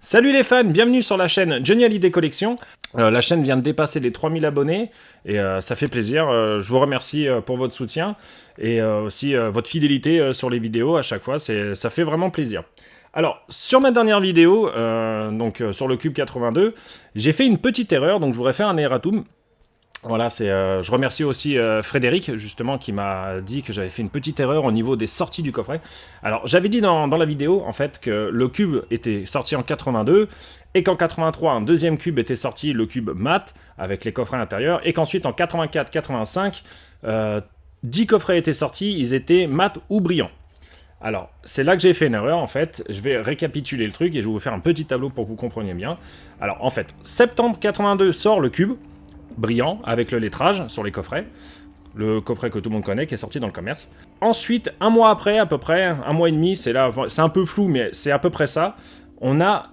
Salut les fans, bienvenue sur la chaîne Johnny Hallyday Collection. La chaîne vient de dépasser les 3000 abonnés et ça fait plaisir. Je vous remercie pour votre soutien et aussi votre fidélité sur les vidéos à chaque fois. Ça fait vraiment plaisir. Alors, sur ma dernière vidéo, sur le Cube 82, j'ai fait une petite erreur, donc je voudrais faire un erratum. Voilà, je remercie aussi Frédéric, justement, qui m'a dit que j'avais fait une petite erreur au niveau des sorties du coffret. Alors, j'avais dit dans la vidéo, en fait, que le cube était sorti en 82, et qu'en 83, un deuxième cube était sorti, le cube mat, avec les coffrets intérieurs, et qu'ensuite, en 84-85, 10 coffrets étaient sortis, ils étaient mat ou brillants. Alors, c'est là que j'ai fait une erreur, en fait. Je vais récapituler le truc, et je vais vous faire un petit tableau pour que vous compreniez bien. Alors, en fait, septembre 82 sort le cube, brillant, avec le lettrage sur les coffrets. Le coffret que tout le monde connaît, qui est sorti dans le commerce. Ensuite, un mois après, à peu près, un mois et demi, c'est un peu flou, mais c'est à peu près ça, on a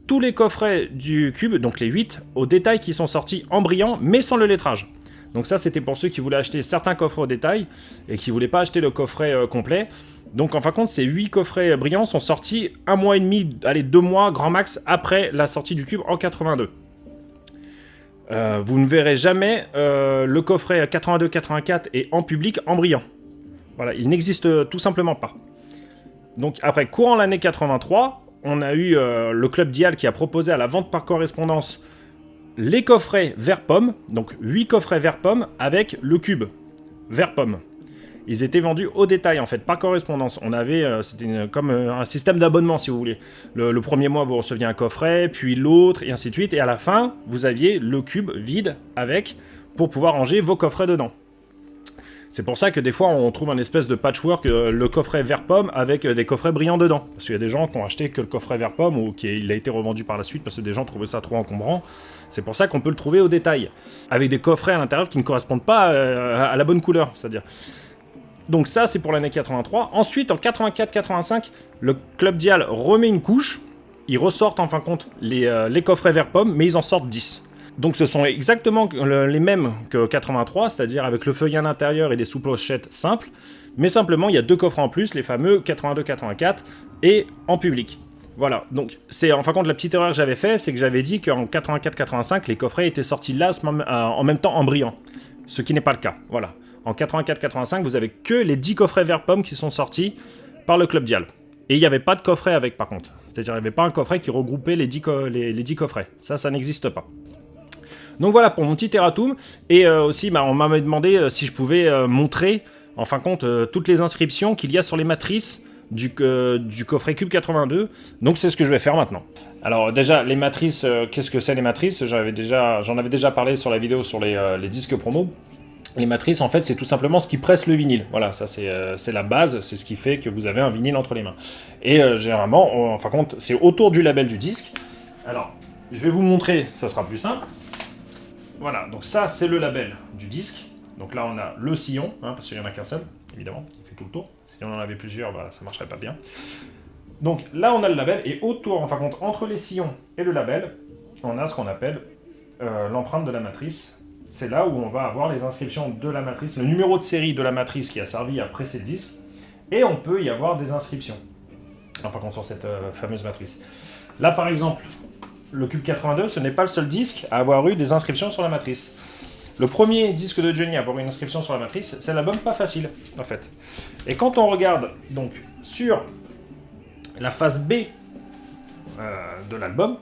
tous les coffrets du cube, donc les 8, au détail qui sont sortis en brillant, mais sans le lettrage. Donc ça, c'était pour ceux qui voulaient acheter certains coffrets au détail, et qui ne voulaient pas acheter le coffret complet. Donc en fin de compte, ces 8 coffrets brillants sont sortis un mois et demi, allez, 2 mois, grand max, après la sortie du cube en 82. Vous ne verrez jamais le coffret 82-84 et en public en brillant. Voilà, il n'existe tout simplement pas. Donc après, courant l'année 83, on a eu le Club Dial qui a proposé à la vente par correspondance les coffrets vert pomme, donc 8 coffrets vert pomme avec le cube vert pomme. Ils étaient vendus au détail, en fait, par correspondance. On avait, c'était comme un système d'abonnement, si vous voulez. Le premier mois, vous receviez un coffret, puis l'autre, et ainsi de suite. Et à la fin, vous aviez le cube vide avec, pour pouvoir ranger vos coffrets dedans. C'est pour ça que des fois, on trouve un espèce de patchwork, le coffret vert pomme avec des coffrets brillants dedans. Parce qu'il y a des gens qui ont acheté que le coffret vert pomme, ou il a été revendu par la suite, parce que des gens trouvaient ça trop encombrant. C'est pour ça qu'on peut le trouver au détail. Avec des coffrets à l'intérieur qui ne correspondent pas à la bonne couleur, c'est-à-dire... Donc ça, c'est pour l'année 83. Ensuite, en 84-85, le Club Dial remet une couche. Ils ressortent en fin de compte les coffrets vert pomme, mais ils en sortent 10. Donc ce sont exactement les mêmes que 83, c'est-à-dire avec le feuillet à l'intérieur et des sous-pochettes simples. Mais simplement, il y a 2 coffrets en plus, les fameux 82-84 et en public. Voilà, donc c'est en fin de compte la petite erreur que j'avais fait, c'est que j'avais dit qu'en 84-85, les coffrets étaient sortis là en même temps en brillant. Ce qui n'est pas le cas, voilà. En 84-85, vous avez que les 10 coffrets vert pomme qui sont sortis par le Club Dial. Et il n'y avait pas de coffret avec, par contre. C'est-à-dire, il n'y avait pas un coffret qui regroupait les 10 coffrets. Ça n'existe pas. Donc voilà pour mon petit erratum. Et aussi, on m'avait demandé si je pouvais montrer, en fin de compte, toutes les inscriptions qu'il y a sur les matrices du coffret Cube 82. Donc c'est ce que je vais faire maintenant. Alors déjà, les matrices, qu'est-ce que c'est les matrices? J'en avais déjà parlé sur la vidéo sur les disques promo. Les matrices, en fait, c'est tout simplement ce qui presse le vinyle. Voilà, ça c'est la base, c'est ce qui fait que vous avez un vinyle entre les mains. Et généralement, en fin de compte, c'est autour du label du disque. Alors, je vais vous montrer, ça sera plus simple. Voilà, donc ça c'est le label du disque. Donc là on a le sillon, parce qu'il n'y en a qu'un seul, évidemment, il fait tout le tour. Si on en avait plusieurs, ça marcherait pas bien. Donc là on a le label, et autour, en fin de compte, entre les sillons et le label, on a ce qu'on appelle l'empreinte de la matrice. C'est là où on va avoir les inscriptions de la matrice, le numéro de série de la matrice qui a servi à presser le disque, et on peut y avoir des inscriptions, enfin sur cette fameuse matrice. Là par exemple, le Cube 82, ce n'est pas le seul disque à avoir eu des inscriptions sur la matrice. Le premier disque de Johnny à avoir une inscription sur la matrice, c'est l'album Pas Facile, en fait. Et quand on regarde donc sur la face B de l'album,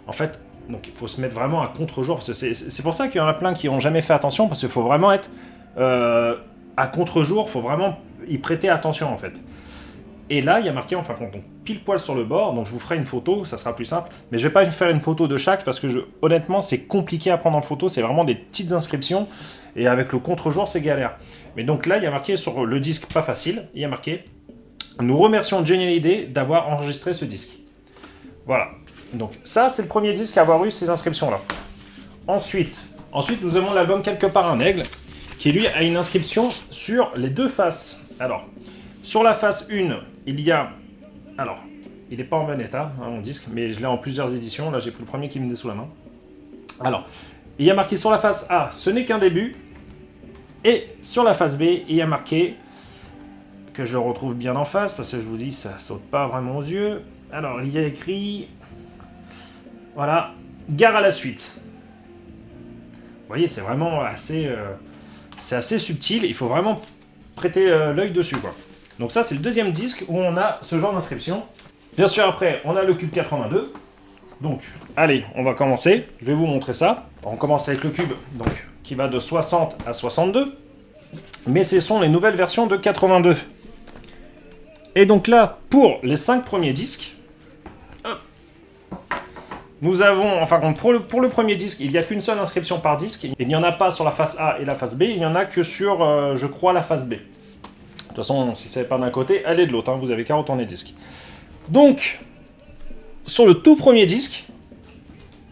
en fait, donc il faut se mettre vraiment à contre-jour. C'est pour ça qu'il y en a plein qui n'ont jamais fait attention, parce qu'il faut vraiment être à contre-jour, il faut vraiment y prêter attention en fait. Et là, il y a marqué, enfin, donc, pile poil sur le bord, donc je vous ferai une photo, ça sera plus simple. Mais je ne vais pas faire une photo de chaque, parce que honnêtement, c'est compliqué à prendre en photo, c'est vraiment des petites inscriptions, et avec le contre-jour, c'est galère. Mais donc là, il y a marqué sur le disque Pas Facile, il y a marqué « Nous remercions Johnny Hallyday d'avoir enregistré ce disque ». Voilà. Donc ça, c'est le premier disque à avoir eu ces inscriptions-là. Ensuite, nous avons l'album Quelque part un aigle, qui lui a une inscription sur les 2 faces. Alors, sur la face 1, il y a... Alors, il n'est pas en bon état, mon disque, mais je l'ai en plusieurs éditions. Là, j'ai pris le premier qui me met sous la main. Alors, il y a marqué sur la face A, ce n'est qu'un début. Et sur la face B, il y a marqué, que je retrouve bien en face, parce que je vous dis, ça saute pas vraiment aux yeux. Alors, il y a écrit... Voilà, gare à la suite. Vous voyez, c'est vraiment assez... c'est assez subtil, il faut vraiment prêter l'œil dessus, quoi. Donc ça, c'est le deuxième disque où on a ce genre d'inscription. Bien sûr, après, on a le cube 82. Donc, allez, on va commencer. Je vais vous montrer ça. On commence avec le cube, donc, qui va de 60 à 62. Mais ce sont les nouvelles versions de 82. Et donc là, pour les 5 premiers disques, nous avons, enfin, pour le premier disque, il n'y a qu'une seule inscription par disque. Il n'y en a pas sur la face A et la face B, il n'y en a que sur, je crois, la face B. De toute façon, si c'est pas d'un côté, elle est de l'autre, hein, vous avez qu'à retourner disque. Donc, sur le tout premier disque,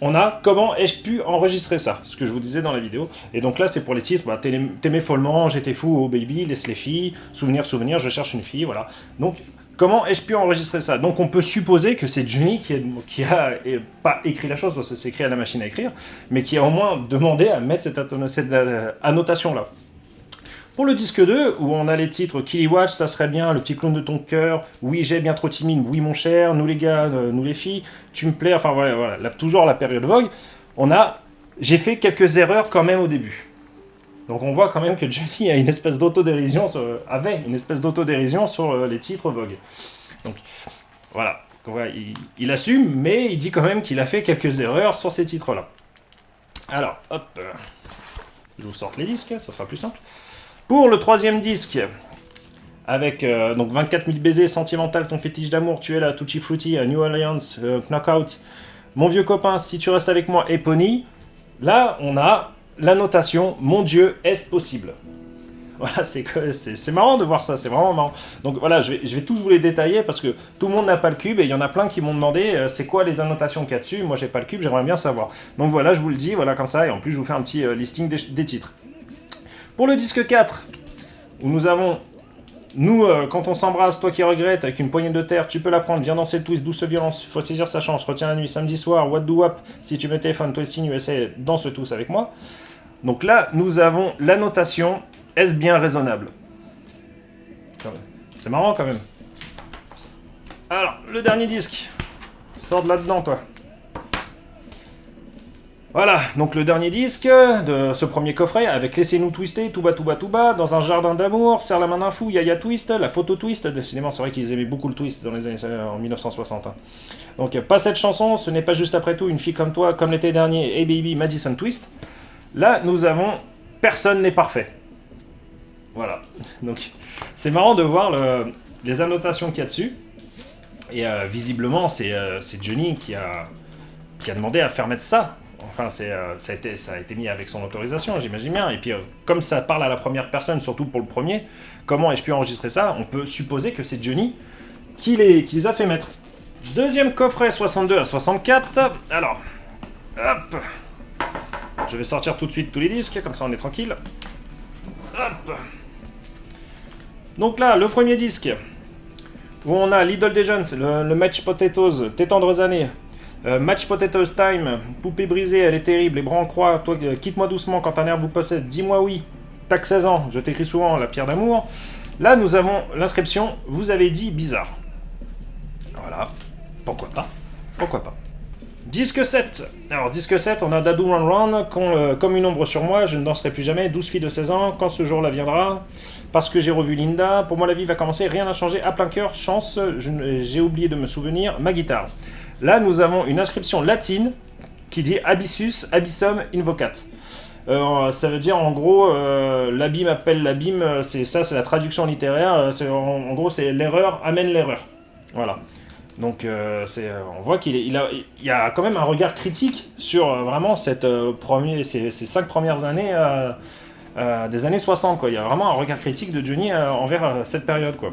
on a comment ai-je pu enregistrer ça, ce que je vous disais dans la vidéo. Et donc là, c'est pour les titres, bah, T'aimais follement, J'étais fou, Oh baby, Laisse les filles, Souvenir, souvenir, Je cherche une fille, voilà. Donc, comment ai-je pu enregistrer ça? Donc on peut supposer que c'est Johnny qui a pas écrit la chose, parce que c'est écrit à la machine à écrire, mais qui a au moins demandé à mettre cette annotation-là. Pour le disque 2, où on a les titres Killy Watch, Ça serait bien, Le petit clown de ton cœur, Oui j'ai bien trop timide, Oui mon cher, Nous les gars, nous les filles, Tu me plais, enfin voilà, toujours la période Vogue, j'ai fait quelques erreurs quand même au début. Donc on voit quand même que Johnny a une espèce d'autodérision, avait une espèce d'autodérision sur les titres Vogue. Donc voilà, il assume, mais il dit quand même qu'il a fait quelques erreurs sur ces titres-là. Alors, hop, je vous sors les disques, ça sera plus simple. Pour le troisième disque, avec donc 24 000 baisers, Sentimental, Ton fétiche d'amour, Tu es là, Tutti Frutti, New Orleans, Knockout, Mon vieux copain, Si tu restes avec moi, et Pony, là on a la notation Mon Dieu, est-ce possible? Voilà, c'est marrant de voir ça, c'est vraiment marrant. Donc voilà, je vais tous vous les détailler parce que tout le monde n'a pas le cube et il y en a plein qui m'ont demandé c'est quoi les annotations qu'il y a dessus. Moi j'ai pas le cube, j'aimerais bien savoir. Donc voilà, je vous le dis, voilà comme ça, et en plus je vous fais un petit listing des titres. Pour le disque 4, où nous avons quand on s'embrasse, Toi qui regrettes, avec une poignée de terre, Tu peux la prendre, Viens danser le twist, Douce violence, Faut saisir sa chance, Retiens la nuit, Samedi soir, What do wap, Si tu me téléphones, Twisting USA, Danse tous avec moi. Donc là, nous avons la notation, est-ce bien raisonnable? C'est marrant quand même. Alors, le dernier disque. Sors de là-dedans, toi. Voilà, donc le dernier disque de ce premier coffret, avec Laissez-nous twister, tout bas, dans un jardin d'amour, Serre la main d'un fou, Yaya twist, la photo twist, décidément c'est vrai qu'ils aimaient beaucoup le twist dans les années en 1960. Hein. Donc pas cette chanson, ce n'est pas juste après tout une fille comme toi, comme l'été dernier, Hey Baby, Madison Twist. Là, nous avons Personne n'est parfait. Voilà, donc c'est marrant de voir les annotations qu'il y a dessus, et visiblement c'est Johnny qui a demandé à faire mettre ça. Enfin, ça a été mis avec son autorisation, j'imagine bien. Et puis, comme ça parle à la première personne, surtout pour le premier, comment ai-je pu enregistrer ça? On peut supposer que c'est Johnny qui les a fait mettre. Deuxième coffret, 62 à 64. Alors, hop, je vais sortir tout de suite tous les disques, comme ça on est tranquille. Hop. Donc là, le premier disque, où on a l'idole des jeunes, c'est le Match Potatoes, Tes tendres années. Match Potatoes Time, Poupée brisée, elle est terrible, les bras en croix, toi, quitte-moi doucement quand un air vous possède, dis-moi oui, t'as que 16 ans, je t'écris souvent, la pierre d'amour. Là, nous avons l'inscription, vous avez dit bizarre. Voilà, pourquoi pas, pourquoi pas. Disque 7. Alors, disque 7, on a Dadou Run Run, comme une ombre sur moi, je ne danserai plus jamais, 12 filles de 16 ans, quand ce jour-là viendra, parce que j'ai revu Linda, pour moi la vie va commencer, rien n'a changé, à plein cœur, chance, j'ai oublié de me souvenir, ma guitare. Là, nous avons une inscription latine qui dit Abyssus, Abyssum, Invocat. Ça veut dire en gros, l'abîme appelle l'abîme, c'est la traduction littéraire, en gros c'est l'erreur amène l'erreur. Voilà. Donc on voit qu'il y a quand même un regard critique sur vraiment ces 5 premières années des années 60. Quoi. Il y a vraiment un regard critique de Johnny envers cette période. Quoi.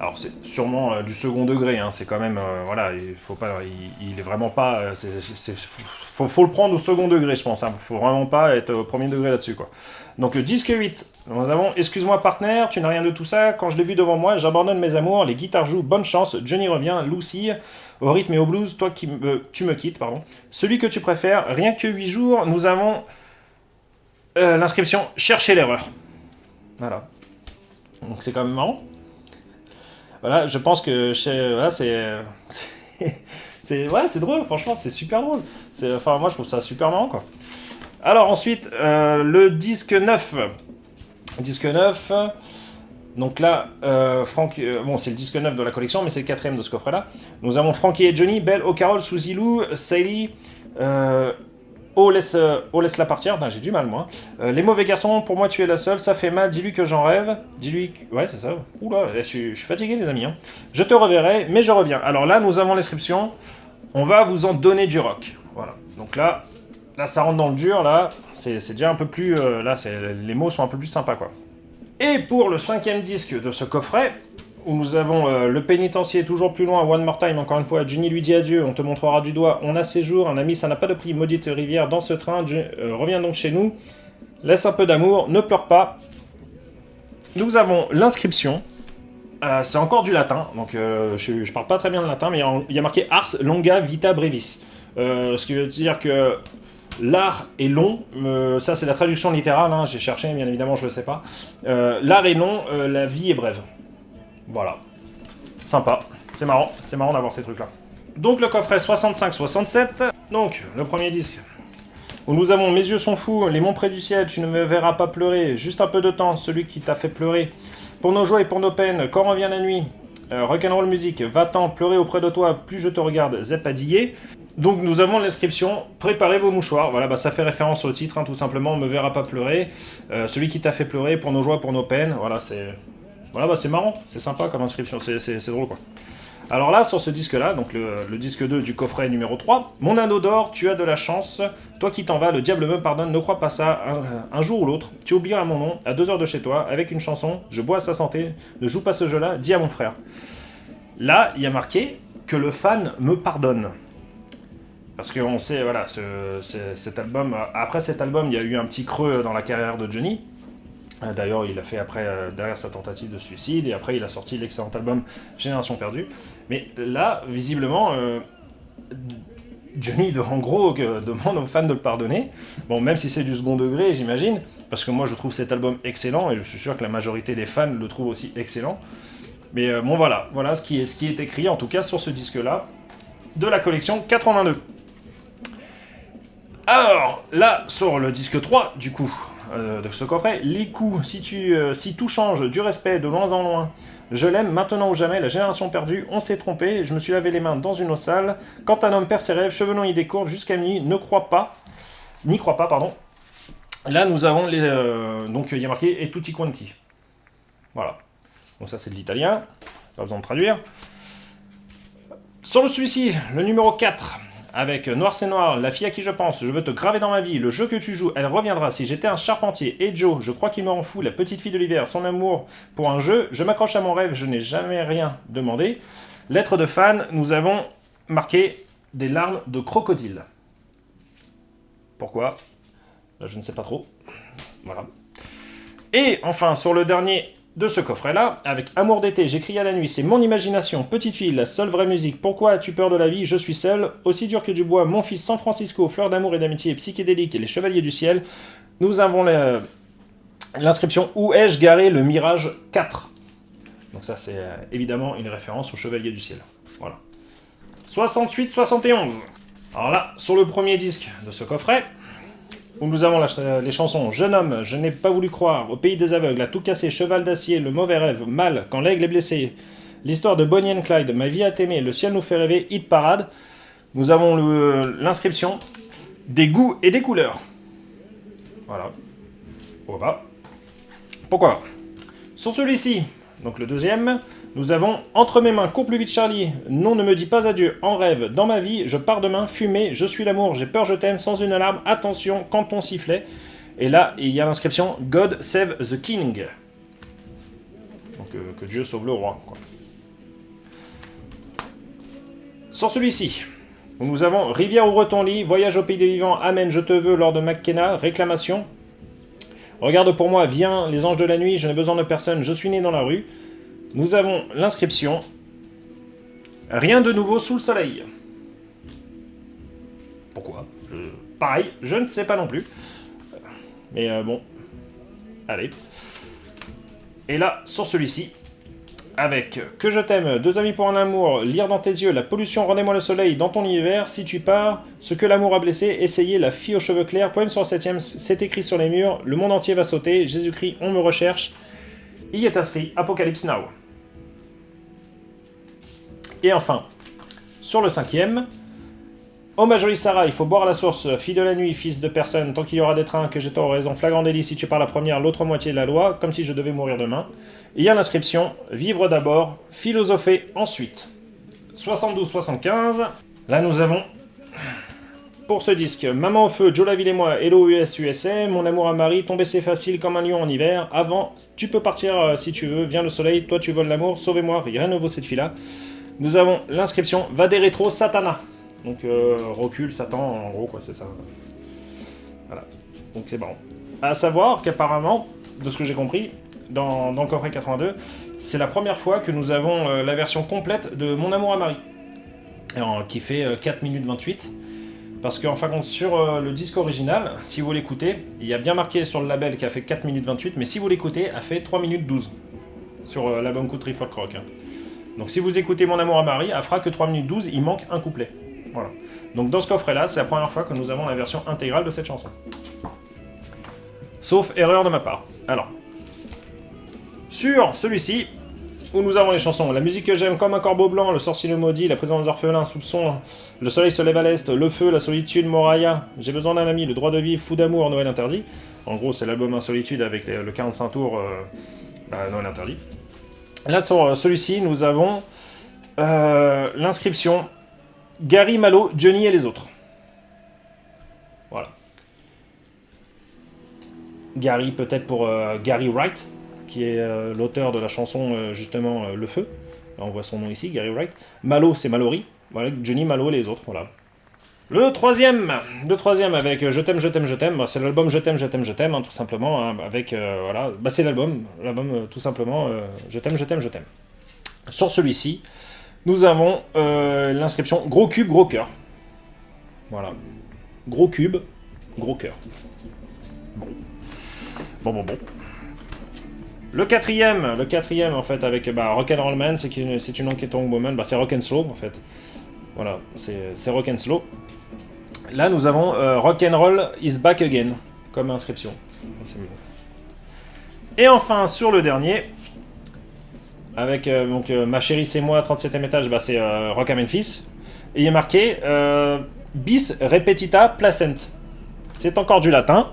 Alors c'est sûrement du second degré, hein, c'est quand même, voilà, il est vraiment pas, faut le prendre au second degré je pense, hein, faut vraiment pas être au premier degré là-dessus quoi. Donc le disque 8, nous avons Excuse-moi partenaire, tu n'as rien de tout ça, quand je l'ai vu devant moi, j'abandonne mes amours, les guitares jouent, bonne chance, Johnny revient, Lucy, au rythme et au blues, toi tu me quittes, pardon. Celui que tu préfères, rien que 8 jours, nous avons l'inscription Chercher l'erreur. Voilà. Donc c'est quand même marrant. Voilà, je pense que c'est Ouais, c'est drôle, franchement, c'est super drôle. Enfin, moi, je trouve ça super marrant, quoi. Alors, ensuite, le disque 9. Disque 9. Donc là, bon, c'est le disque 9 de la collection, mais c'est le quatrième de ce coffret-là. Nous avons Frankie et Johnny, Belle, O'Carroll, Suzy Lou, Sally, Oh laisse la partir, j'ai du mal moi. Les mauvais garçons, pour moi tu es la seule, ça fait mal, dis-lui que j'en rêve. Dis-lui que... Ouais, c'est ça. Oula, je suis fatigué les amis. Hein. Je te reverrai, mais je reviens. Alors là, nous avons l'inscription. On va vous en donner du rock. Voilà. Donc là ça rentre dans le dur, là. C'est déjà un peu plus... les mots sont un peu plus sympas, quoi. Et pour le 5e disque de ce coffret, où nous avons le pénitencier toujours plus loin, One More Time, encore une fois, Johnny lui dit adieu, on te montrera du doigt, on a ses jours, un ami ça n'a pas de prix, maudite rivière, dans ce train, reviens donc chez nous, laisse un peu d'amour, ne pleure pas. Nous avons l'inscription, c'est encore du latin, donc je parle pas très bien le latin, mais il y a marqué Ars Longa Vita Brevis, ce qui veut dire que l'art est long, ça c'est la traduction littérale, hein, j'ai cherché, bien évidemment je le sais pas. L'art est long, la vie est brève. Voilà. Sympa. C'est marrant d'avoir ces trucs-là. Donc le coffret 65-67. Donc, le premier disque. Où nous avons Mes yeux sont fous, Les monts près du ciel, Tu ne me verras pas pleurer, Juste un peu de temps, Celui qui t'a fait pleurer. Pour nos joies et pour nos peines, Quand revient la nuit, Rock'n'roll musique, Va-t'en, pleurer auprès de toi, Plus je te regarde, Zepadillé. Donc nous avons l'inscription, préparez vos mouchoirs, voilà, ça fait référence au titre, hein, tout simplement, Me verra pas pleurer, Celui qui t'a fait pleurer, Pour nos joies, pour nos peines, voilà, c'est... Voilà, c'est marrant, c'est sympa comme inscription, c'est drôle quoi. Alors là, sur ce disque-là, donc le disque 2 du coffret numéro 3, Mon anneau d'or, tu as de la chance, toi qui t'en vas, le diable me pardonne, ne crois pas ça, un jour ou l'autre, tu oublieras mon nom, à 2 heures de chez toi, avec une chanson, je bois à sa santé, ne joue pas ce jeu-là, dis à mon frère. Là, il y a marqué que le fan me pardonne. Parce qu'on sait, voilà, cet album, après cet album, il y a eu un petit creux dans la carrière de Johnny. D'ailleurs, il a fait après, derrière sa tentative de suicide, et après il a sorti l'excellent album Génération Perdue. Mais là, visiblement, Johnny, en gros, demande aux fans de le pardonner. Bon, même si c'est du second degré, j'imagine, parce que moi je trouve cet album excellent, et je suis sûr que la majorité des fans le trouvent aussi excellent. Mais bon, voilà ce qui est écrit, en tout cas, sur ce disque-là, de la collection 82. Alors, là, sur le disque 3, du coup, de ce coffret, les coups, si tout change, du respect, de loin en loin, je l'aime, maintenant ou jamais, la génération perdue, on s'est trompé, je me suis lavé les mains dans une eau sale, quand un homme perd ses rêves, cheveux longs idées courtes, jusqu'à minuit, n'y crois pas, pardon. Là, nous avons donc il y a marqué et tutti quanti. Voilà. Donc ça, c'est de l'italien, pas besoin de traduire. Sur le celui-ci, le numéro 4, avec Noir c'est Noir, La fille à qui je pense, Je veux te graver dans ma vie, Le jeu que tu joues, elle reviendra, Si j'étais un charpentier, et Joe, Je crois qu'il me rend fou, La petite fille de l'hiver, Son amour pour un jeu, Je m'accroche à mon rêve, Je n'ai jamais rien demandé. Lettre de fan, nous avons marqué des larmes de crocodile. Pourquoi? Je ne sais pas trop. Voilà. Et enfin, sur le dernier de ce coffret-là, avec Amour d'été, J'écris à la nuit, C'est mon imagination, Petite fille, La seule vraie musique, Pourquoi as-tu peur de la vie, Je suis seul, Aussi dur que du bois, Mon fils, San Francisco, Fleurs d'amour et d'amitié, Psychédélique et Les chevaliers du ciel, nous avons l'inscription Où ai-je garé le Mirage 4. Donc ça, c'est évidemment une référence aux chevaliers du ciel. Voilà. 68-71. Alors là, sur le premier disque de ce coffret, où nous avons les chansons Jeune homme, Je n'ai pas voulu croire, Au pays des aveugles, À tout casser, Cheval d'acier, Le mauvais rêve, Mal, Quand l'aigle est blessé, L'histoire de Bonnie and Clyde, Ma vie à t'aimer, Le ciel nous fait rêver, Hit parade. Nous avons l'inscription Des goûts et des couleurs. Voilà. Pourquoi pas. Sur celui-ci, donc le deuxième, nous avons Entre mes mains, cours plus vite Charlie, Non ne me dis pas adieu, En rêve, Dans ma vie, Je pars demain, Fumée, Je suis l'amour, J'ai peur, je t'aime, Sans une alarme, Attention, Quand on sifflait. Et là, il y a l'inscription God save the king. Donc que Dieu sauve le roi, quoi. Sur celui-ci, nous avons Rivière ouvre ton lit, Voyage au pays des vivants, Amen, je te veux, Lord de McKenna, Réclamation. Regarde pour moi, viens, les anges de la nuit, je n'ai besoin de personne, je suis né dans la rue. Nous avons l'inscription Rien de nouveau sous le soleil. Pourquoi? Pareil, je ne sais pas non plus. Mais bon, allez. Et là, sur celui-ci, avec Que je t'aime, Deux amis pour un amour, Lire dans tes yeux, La pollution, Rendez-moi le soleil, Dans ton univers, Si tu pars, Ce que l'amour a blessé, Essayer, La fille aux cheveux clairs, Poème sur la septième, C'est écrit sur les murs, Le monde entier va sauter, Jésus-Christ, On me recherche, y est inscrit Apocalypse Now. Et enfin, sur le cinquième, Oh ma jolie Sarah, il faut boire à la source, fille de la nuit, fils de personne, tant qu'il y aura des trains, que j'ai tort ou raison, flagrant délit si tu pars la première, l'autre moitié de la loi, comme si je devais mourir demain. Et il y a l'inscription, vivre d'abord, philosopher ensuite. 72-75, là nous avons, pour ce disque, Maman au feu, Joe Laville et moi, Hello US USA, Mon amour à Marie, Tomber c'est facile comme un lion en hiver, Avant, tu peux partir si tu veux, Viens le soleil, toi tu voles l'amour, Sauvez-moi, rien ne vaut cette fille-là. Nous avons l'inscription, Va des rétro Satana. Donc recul, Satan, en gros, quoi, c'est ça. Voilà. Donc c'est bon. À savoir qu'apparemment, de ce que j'ai compris, dans le coffret 82, c'est la première fois que nous avons la version complète de Mon amour à Marie. Alors, qui fait 4 minutes 28. Parce qu'en fin de compte, sur le disque original, si vous l'écoutez, il y a bien marqué sur le label qui a fait 4 minutes 28, mais si vous l'écoutez, elle fait 3 minutes 12. Sur l'album Country Folk Rock. Hein. Donc si vous écoutez Mon amour à Marie, elle fera que 3 minutes 12, il manque un couplet. Voilà. Donc dans ce coffret-là, c'est la première fois que nous avons la version intégrale de cette chanson. Sauf erreur de ma part. Alors, sur celui-ci, où nous avons les chansons La musique que j'aime comme un corbeau blanc, Le sorcier le maudit, La prison des orphelins, Soupçon, Le soleil se lève à l'est, Le feu, La solitude, Moraya, J'ai besoin d'un ami, Le droit de vivre, Fou d'amour, Noël interdit. En gros, c'est l'album Insolitude avec le 45 tours, Noël interdit. Là, sur celui-ci, nous avons l'inscription Gary, Malo, Johnny et les autres. Voilà. Gary, peut-être pour Gary Wright, qui est l'auteur de la chanson, justement, Le Feu. Là, on voit son nom ici, Gary Wright. Malo, c'est Mallory. Voilà, Johnny, Malo et les autres, voilà. Le troisième avec Je t'aime, je t'aime, je t'aime. Bah, c'est l'album Je t'aime, je t'aime, je t'aime, hein, tout simplement. Hein, avec, voilà. Bah, c'est l'album, tout simplement, Je t'aime, je t'aime, je t'aime. Sur celui-ci, nous avons l'inscription Gros cube, gros cœur. Voilà. Gros cube, gros cœur. Bon. Le quatrième en fait, avec Rock'n'Roll Man, c'est une Honky Tonk Woman, c'est Rock'n'Slow en fait. Voilà, c'est Rock'n'Slow. Là, nous avons Rock'n'Roll is back again, comme inscription. C'est mieux. Et enfin, sur le dernier, avec Ma chérie c'est moi, 37e étage, c'est Rock à Memphis. Et il est marqué bis repetita placent. C'est encore du latin.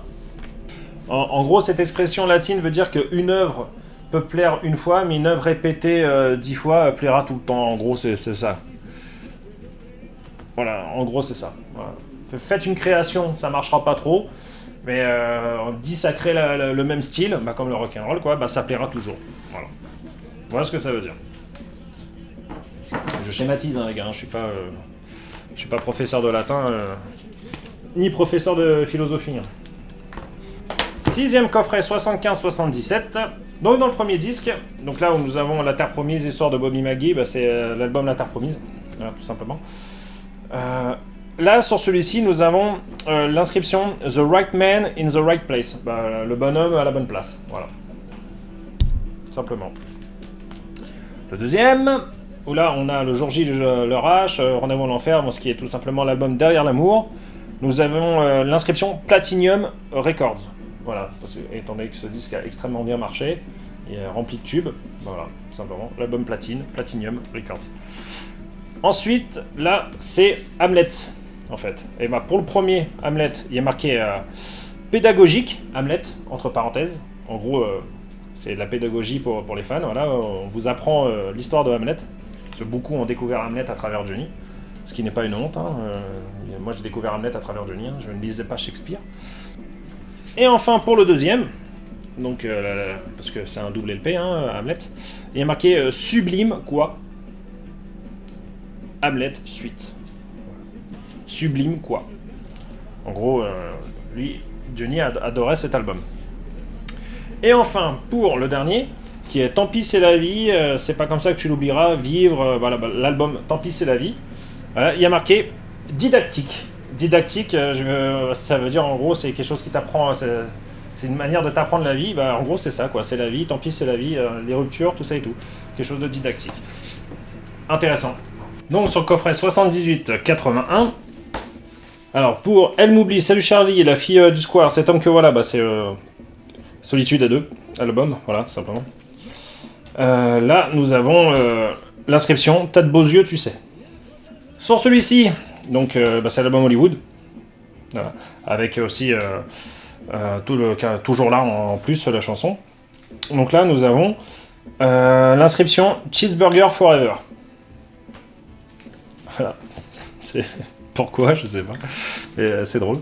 En gros, cette expression latine veut dire qu'une œuvre peut plaire une fois, mais une œuvre répétée 10 fois plaira tout le temps. En gros, c'est ça. Voilà, en gros, c'est ça. Voilà. Faites une création, ça marchera pas trop. Mais 10 ça crée le même style, comme le rock'n'roll, ça plaira toujours. Voilà ce que ça veut dire. Je schématise, les gars, je suis pas professeur de latin, ni professeur de philosophie. Sixième coffret 75-77. Donc dans le premier disque, donc là où nous avons La Terre Promise, histoire de Bobby McGee, c'est l'album La Terre Promise, voilà, tout simplement. Là sur celui-ci, nous avons l'inscription The Right Man in the Right Place, le bonhomme à la bonne place, voilà. Simplement. Le deuxième, où là on a Le jour J, le H, Rendez-vous en enfer, ce qui est tout simplement l'album Derrière l'amour. Nous avons l'inscription Platinum Records. Voilà, étant donné que ce disque a extrêmement bien marché, il est rempli de tubes, voilà, tout simplement, l'album Platinum Records. Ensuite, là, c'est Hamlet, en fait. Et pour le premier Hamlet, il y a marqué pédagogique, Hamlet, entre parenthèses. En gros, c'est de la pédagogie pour les fans, voilà, on vous apprend l'histoire de Hamlet, parce que beaucoup ont découvert Hamlet à travers Johnny, ce qui n'est pas une honte, hein. Moi j'ai découvert Hamlet à travers Johnny, hein. Je ne lisais pas Shakespeare. Et enfin, pour le deuxième, donc, parce que c'est un double LP, Hamlet, il y a marqué Sublime quoi. Hamlet suite. Sublime quoi. En gros, lui, Johnny adorait cet album. Et enfin, pour le dernier, qui est Tant pis c'est la vie, c'est pas comme ça que tu l'oublieras, vivre, l'album Tant pis c'est la vie, il y a marqué didactique. Didactique, ça veut dire en gros c'est quelque chose qui t'apprend, c'est une manière de t'apprendre la vie, en gros c'est ça quoi, c'est la vie, tant pis c'est la vie, les ruptures, tout ça et tout. quelque chose de didactique. Intéressant. Donc sur le coffret 78,81. Alors pour Elle m'oublie, Salut Charlie, la fille du square, cet homme que voilà, bah c'est Solitude à deux, album, voilà, simplement. Là, nous avons l'inscription T'as de beaux yeux, tu sais. Sur celui-ci, donc bah, c'est l'album Hollywood, voilà. Avec aussi toujours là en plus la chanson. Donc là, nous avons l'inscription Cheeseburger Forever. Voilà. Pourquoi, je sais pas. Mais c'est drôle.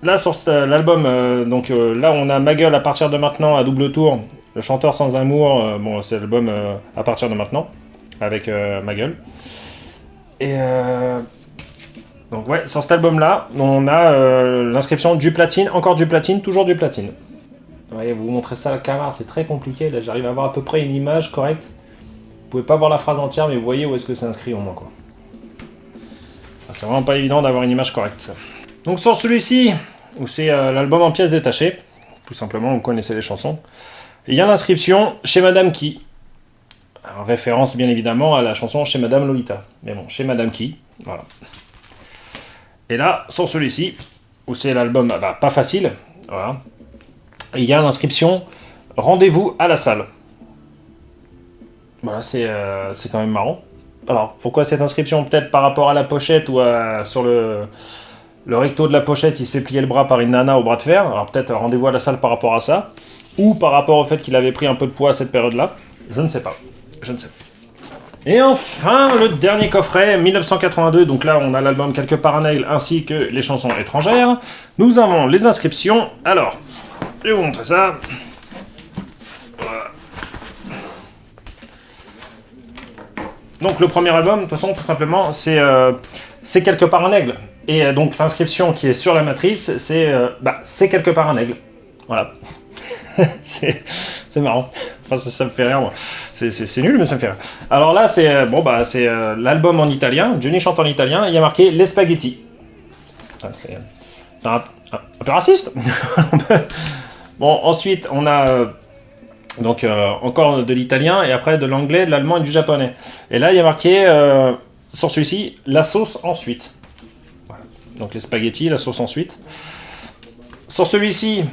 Là, sur l'album, donc là, on a Ma gueule à partir de maintenant à double tour. Le chanteur sans amour, bon, c'est l'album à partir de maintenant, avec Ma gueule. Et donc, ouais, sur cet album-là, on a l'inscription du platine, encore du platine, toujours du platine. Ouais, vous montrez ça à la caméra, c'est très compliqué. Là, j'arrive à avoir à peu près une image correcte. Vous pouvez pas voir la phrase entière, mais vous voyez où est-ce que c'est inscrit au moins, quoi. C'est vraiment pas évident d'avoir une image correcte. Donc sur celui-ci, où c'est l'album en pièces détachées, tout simplement, vous connaissez les chansons, il y a l'inscription Chez Madame Qui, en référence bien évidemment à la chanson Chez Madame Lolita. Mais bon, Chez Madame Qui, voilà. Et là, sur celui-ci, où c'est l'album Pas Facile, voilà, il y a l'inscription Rendez-vous à la salle. Voilà, c'est quand même marrant. Alors, pourquoi cette inscription? Peut-être par rapport à la pochette ou sur le recto de la pochette, il se fait plier le bras par une nana au bras de fer. Alors peut-être rendez-vous à la salle par rapport à ça. Ou par rapport au fait qu'il avait pris un peu de poids à cette période-là. Je ne sais pas. Je ne sais pas. Et enfin, le dernier coffret, 1982. Donc là, on a l'album Quelque part un aigle ainsi que les chansons étrangères. Nous avons les inscriptions. Alors, je vais vous montrer ça. Donc le premier album, de toute façon, tout simplement, c'est Quelque part un aigle. Et donc l'inscription qui est sur la matrice, c'est Quelque part un aigle. Voilà. c'est marrant. Enfin, ça me fait rire, moi. C'est nul, mais ça me fait rire. Alors là, c'est l'album en italien. Johnny chante en italien. Il y a marqué Les Spaghetti. C'est un peu raciste. Bon, ensuite, on a... Donc encore de l'italien, et après de l'anglais, de l'allemand et du japonais. Et là, il y a marqué, sur celui-ci, la sauce ensuite. Voilà. Donc les spaghettis, la sauce ensuite. Sur celui-ci,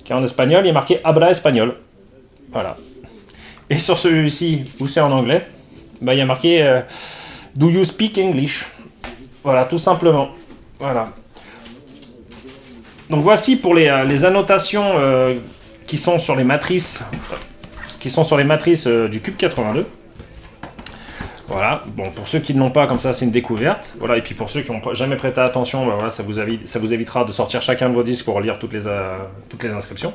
qui est en espagnol, il y a marqué Habla espagnol. Voilà. Et sur celui-ci, où c'est en anglais, bah, il y a marqué Do you speak English? Voilà, tout simplement. Voilà. Donc voici pour les annotations... qui sont sur les matrices du Cube 82. Voilà, bon, pour ceux qui ne l'ont pas, comme ça, c'est une découverte. Voilà, et puis pour ceux qui n'ont jamais prêté attention, bah, voilà, ça vous évitera de sortir chacun de vos disques pour lire toutes les inscriptions.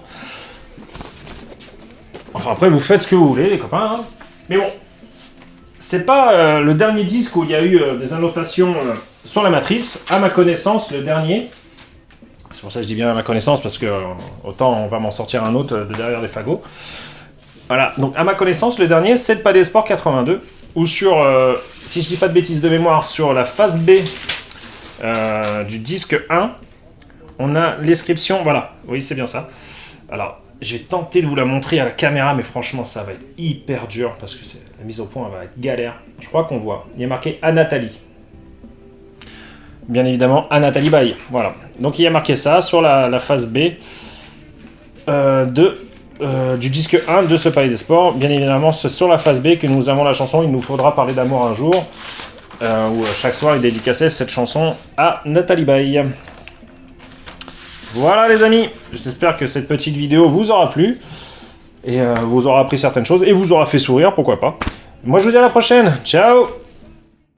Enfin, après, vous faites ce que vous voulez, les copains. Hein. Mais bon, c'est pas le dernier disque où il y a eu des annotations sur la matrice. À ma connaissance, le dernier... C'est pour ça que je dis bien à ma connaissance, parce que autant on va m'en sortir un autre de derrière les fagots. Voilà, donc à ma connaissance, le dernier, c'est le Palais des Sports 82, où sur, si je dis pas de bêtises de mémoire, sur la face B du disque 1, on a l'inscription, voilà, oui c'est bien ça. Alors, je vais tenter de vous la montrer à la caméra, mais franchement ça va être hyper dur, parce que la mise au point va être galère. Je crois qu'on voit, il y a marqué Anathalie. Bien évidemment, à Nathalie Baye. Voilà. Donc il y a marqué ça sur la phase B du disque 1 de ce Palais des Sports. Bien évidemment, c'est sur la phase B que nous avons la chanson Il nous faudra parler d'amour un jour, où chaque soir il dédicaçait cette chanson à Nathalie Baye. Voilà les amis, j'espère que cette petite vidéo vous aura plu, et vous aura appris certaines choses, et vous aura fait sourire, pourquoi pas. Moi je vous dis à la prochaine, ciao!